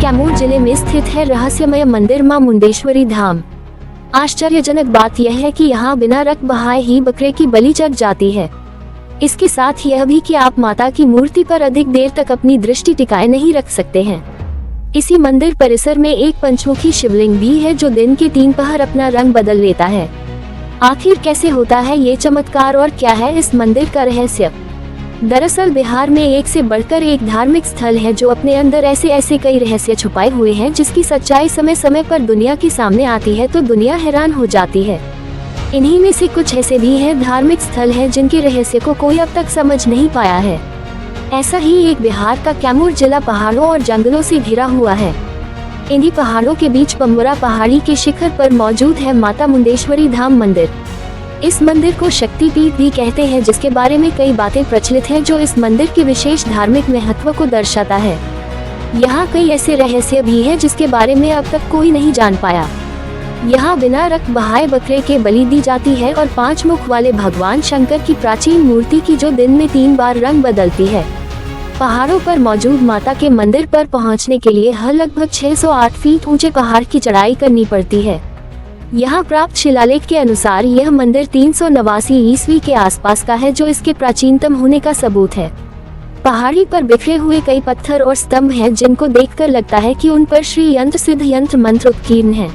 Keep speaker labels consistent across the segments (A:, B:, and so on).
A: कैमूर जिले में स्थित है रहस्यमय मंदिर मां मुंडेश्वरी धाम। आश्चर्यजनक बात यह है कि यहाँ बिना रक्त बहाए ही बकरे की बलि चढ़ जाती है। इसके साथ यह भी कि आप माता की मूर्ति पर अधिक देर तक अपनी दृष्टि टिकाए नहीं रख सकते हैं। इसी मंदिर परिसर में एक पंचमुखी शिवलिंग भी है जो दिन के 3 पहर अपना रंग बदल लेता है। आखिर कैसे होता है ये चमत्कार और क्या है इस मंदिर का रहस्य? दरअसल बिहार में एक से बढ़कर एक धार्मिक स्थल है जो अपने अंदर ऐसे कई रहस्य छुपाए हुए हैं जिसकी सच्चाई समय समय पर दुनिया के सामने आती है तो दुनिया हैरान हो जाती है। इन्हीं में से कुछ ऐसे भी हैं धार्मिक स्थल हैं जिनके रहस्य को कोई अब तक समझ नहीं पाया है। ऐसा ही एक बिहार का कैमूर जिला पहाड़ों और जंगलों से घिरा हुआ है। इन्हीं पहाड़ों के बीच पम्बुरा पहाड़ी के शिखर पर मौजूद है माता मुंडेश्वरी धाम मंदिर। इस मंदिर को शक्तिपीठ भी कहते हैं जिसके बारे में कई बातें प्रचलित हैं जो इस मंदिर के विशेष धार्मिक महत्व को दर्शाता है। यहाँ कई ऐसे रहस्य भी हैं जिसके बारे में अब तक कोई नहीं जान पाया। यहाँ बिना रक्त बहाए बकरे के बलि दी जाती है और 5 मुख वाले भगवान शंकर की प्राचीन मूर्ति की जो दिन में 3 बार रंग बदलती है। पहाड़ों पर मौजूद माता के मंदिर पर पहुँचने के लिए हर लगभग 608 फीट ऊंचे पहाड़ की चढ़ाई करनी पड़ती है। यहाँ प्राप्त शिलालेख के अनुसार यह मंदिर 389 ईस्वी के आसपास का है जो इसके प्राचीनतम होने का सबूत है। पहाड़ी पर बिखरे हुए कई पत्थर और स्तंभ हैं जिनको देखकर लगता है कि उन पर श्री यंत्र सिद्ध यंत्र मंत्र उत्कीर्ण है।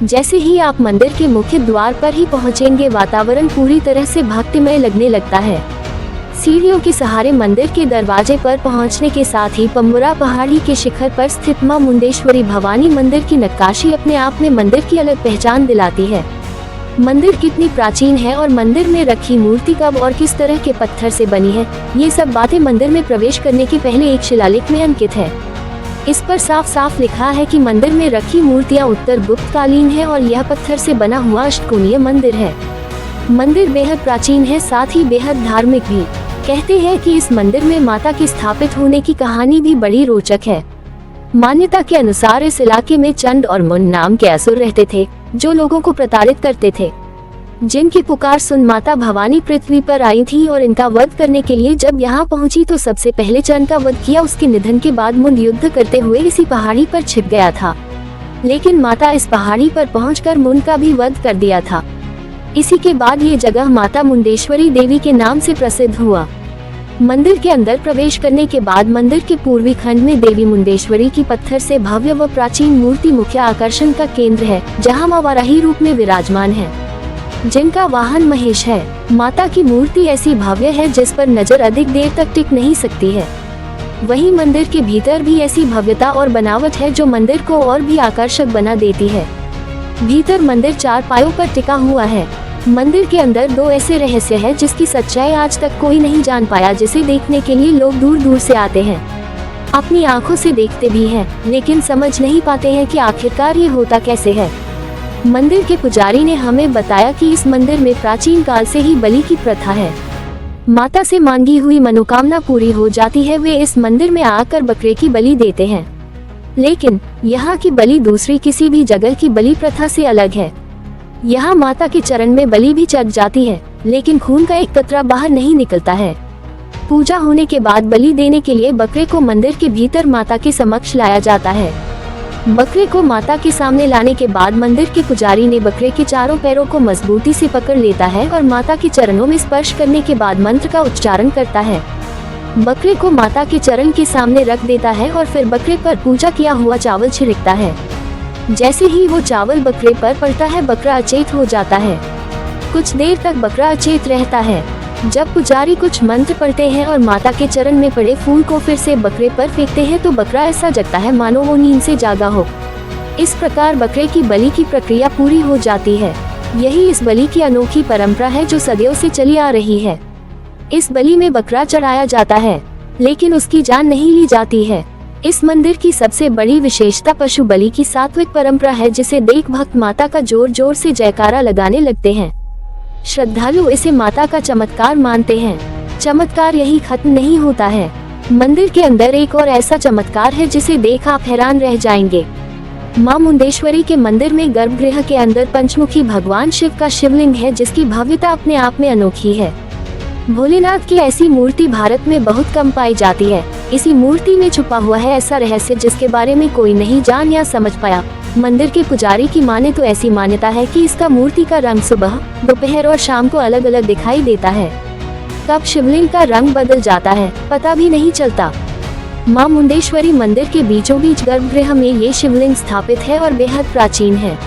A: जैसे ही आप मंदिर के मुख्य द्वार पर ही पहुँचेंगे वातावरण पूरी तरह से भक्तिमय लगने लगता है। सीढ़ियों के सहारे मंदिर के दरवाजे पर पहुंचने के साथ ही पम्बुरा पहाड़ी के शिखर पर स्थित मां मुंडेश्वरी भवानी मंदिर की नक्काशी अपने आप में मंदिर की अलग पहचान दिलाती है। मंदिर कितनी प्राचीन है और मंदिर में रखी मूर्ति कब और किस तरह के पत्थर से बनी है, ये सब बातें मंदिर में प्रवेश करने के पहले एक शिलालेख में अंकित है। इस पर साफ साफ लिखा है कि मंदिर में रखी मूर्तियाँ उत्तर गुप्तकालीन है और यह पत्थर से बना हुआ अष्टकोणीय मंदिर है। मंदिर बेहद प्राचीन है, साथ ही बेहद धार्मिक भी। कहते हैं कि इस मंदिर में माता के स्थापित होने की कहानी भी बड़ी रोचक है। मान्यता के अनुसार इस इलाके में चंड और मुन नाम के असुर रहते थे जो लोगों को प्रताड़ित करते थे। जिनकी पुकार सुन माता भवानी पृथ्वी पर आई थी और इनका वध करने के लिए जब यहाँ पहुँची तो सबसे पहले चंड का वध किया। उसके निधन के बाद मुन युद्ध करते हुए इसी पहाड़ी पर छिप गया था, लेकिन माता इस पहाड़ी पर पहुँचकर मुन का भी वध कर दिया था। इसी के बाद ये जगह माता मुंडेश्वरी देवी के नाम से प्रसिद्ध हुआ। मंदिर के अंदर प्रवेश करने के बाद मंदिर के पूर्वी खंड में देवी मुंडेश्वरी की पत्थर से भव्य व प्राचीन मूर्ति मुख्य आकर्षण का केंद्र है, जहां मां वाराही रूप में विराजमान है जिनका वाहन महेश है। माता की मूर्ति ऐसी भव्य है जिस पर नजर अधिक देर तक टिक नहीं सकती है। वहीं मंदिर के भीतर भी ऐसी भव्यता और बनावट है जो मंदिर को और भी आकर्षक बना देती है। भीतर मंदिर 4 पायों पर टिका हुआ है। मंदिर के अंदर 2 ऐसे रहस्य हैं जिसकी सच्चाई आज तक कोई नहीं जान पाया, जिसे देखने के लिए लोग दूर दूर से आते हैं। अपनी आंखों से देखते भी हैं, लेकिन समझ नहीं पाते हैं कि आखिरकार ये होता कैसे है। मंदिर के पुजारी ने हमें बताया कि इस मंदिर में प्राचीन काल से ही बलि की प्रथा है। माता से मांगी हुई मनोकामना पूरी हो जाती है, वे इस मंदिर में आकर बकरे की बलि देते हैं। लेकिन यहाँ की बलि दूसरी किसी भी जगह की बलि प्रथा से अलग है। यहाँ माता के चरण में बलि भी चढ़ जाती है, लेकिन खून का एक कतरा बाहर नहीं निकलता है। पूजा होने के बाद बलि देने के लिए बकरे को मंदिर के भीतर माता के समक्ष लाया जाता है। बकरे को माता के सामने लाने के बाद मंदिर के पुजारी ने बकरे के चारों पैरों को मजबूती से पकड़ लेता है और माता के चरणों में स्पर्श करने के बाद मंत्र का उच्चारण करता है। बकरे को माता के चरण के सामने रख देता है और फिर बकरे पर पूजा किया हुआ चावल छिड़कता है। जैसे ही वो चावल बकरे पर पड़ता है बकरा अचेत हो जाता है। कुछ देर तक बकरा अचेत रहता है। जब पुजारी कुछ मंत्र पढ़ते हैं और माता के चरण में पड़े फूल को फिर से बकरे पर फेंकते हैं तो बकरा ऐसा जगता है मानो वो नींद से जागा हो। इस प्रकार बकरे की बलि की प्रक्रिया पूरी हो जाती है। यही इस बलि की अनोखी परंपरा है जो सदियों से चली आ रही है। इस बलि में बकरा चढ़ाया जाता है, लेकिन उसकी जान नहीं ली जाती है। इस मंदिर की सबसे बड़ी विशेषता पशु बलि की सात्विक परंपरा है, जिसे देख भक्त माता का जोर जोर से जयकारा लगाने लगते हैं। श्रद्धालु इसे माता का चमत्कार मानते हैं। चमत्कार यही खत्म नहीं होता है। मंदिर के अंदर एक और ऐसा चमत्कार है जिसे देख आप हैरान रह जाएंगे। मां मुंडेश्वरी के मंदिर में गर्भगृह के अंदर पंचमुखी भगवान शिव का शिवलिंग है, जिसकी भव्यता अपने आप में अनोखी है। भोलेनाथ की ऐसी मूर्ति भारत में बहुत कम पाई जाती है। इसी मूर्ति में छुपा हुआ है ऐसा रहस्य जिसके बारे में कोई नहीं जान या समझ पाया। मंदिर के पुजारी की माने तो ऐसी मान्यता है कि इसका मूर्ति का रंग सुबह, दोपहर और शाम को अलग अलग दिखाई देता है। कब शिवलिंग का रंग बदल जाता है पता भी नहीं चलता। मां मुंडेश्वरी मंदिर के बीचों बीच गर्भगृह में ये शिवलिंग स्थापित है और बेहद प्राचीन है।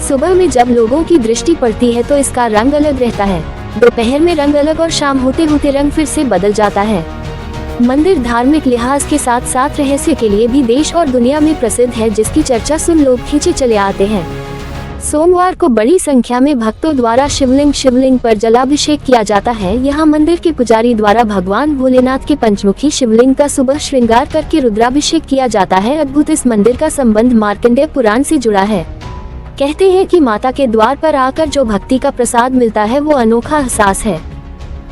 A: सुबह में जब लोगों की दृष्टि पड़ती है तो इसका रंग अलग रहता है, दोपहर में रंग अलग और शाम होते होते रंग फिर से बदल जाता है। मंदिर धार्मिक लिहाज के साथ साथ रहस्य के लिए भी देश और दुनिया में प्रसिद्ध है, जिसकी चर्चा सुन लोग खींचे चले आते हैं। सोमवार को बड़ी संख्या में भक्तों द्वारा शिवलिंग पर जलाभिषेक किया जाता है। यहाँ मंदिर के पुजारी द्वारा भगवान भोलेनाथ के पंचमुखी शिवलिंग का सुबह श्रृंगार करके रुद्राभिषेक किया जाता है। अद्भुत इस मंदिर का संबंध मार्कंडेय पुराण से जुड़ा है। कहते हैं कि माता के द्वार पर आकर जो भक्ति का प्रसाद मिलता है वो अनोखा एहसास है।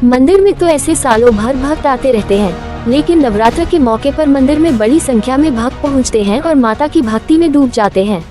A: मंदिर में तो ऐसे सालों भर भक्त आते रहते हैं, लेकिन नवरात्र के मौके पर मंदिर में बड़ी संख्या में भक्त पहुंचते हैं और माता की भक्ति में डूब जाते हैं।